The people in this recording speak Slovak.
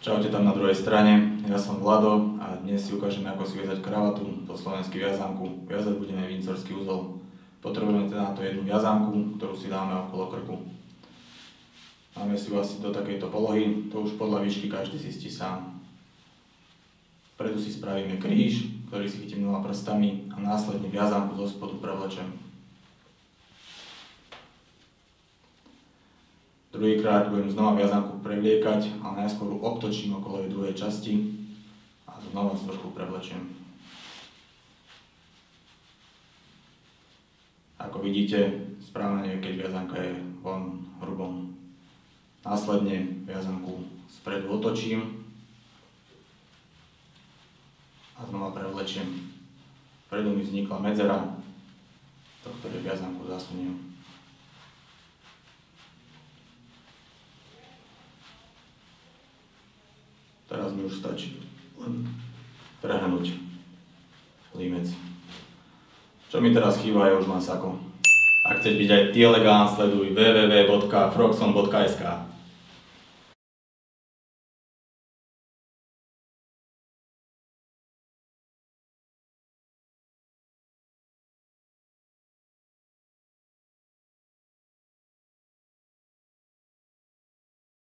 Čaute tam na druhej strane, ja som Vlado a dnes si ukážeme, ako si viazať kravatu, po slovensky viazanku. Viazať budeme windsorský úzol. Potrebujeme teda na to jednu viazanku, ktorú si dáme okolo krku. Máme si ju asi do takejto polohy, to už podľa výšky každý zistí sám. Vpredu si spravíme kríž, ktorý si chytím dvoma prstami a následne viazanku zo spodu prevlečem. Druhýkrát budem znova viazanku prevliekať a najskôr obtočím okolo jej druhej časti a znova trošku prevlečiem. Ako vidíte, správne je, keď viazanka je von hrubom. Následne viazanku spredu otočím a znova prevlečiem. Vpredu mi vznikla medzera, do ktorej viazanku zasuniem. Teraz mi už stačí len prehnúť límec. Čo mi teraz chýba, je už len sako. Ak chceš byť aj ty elegant, sleduj www.froxon.sk.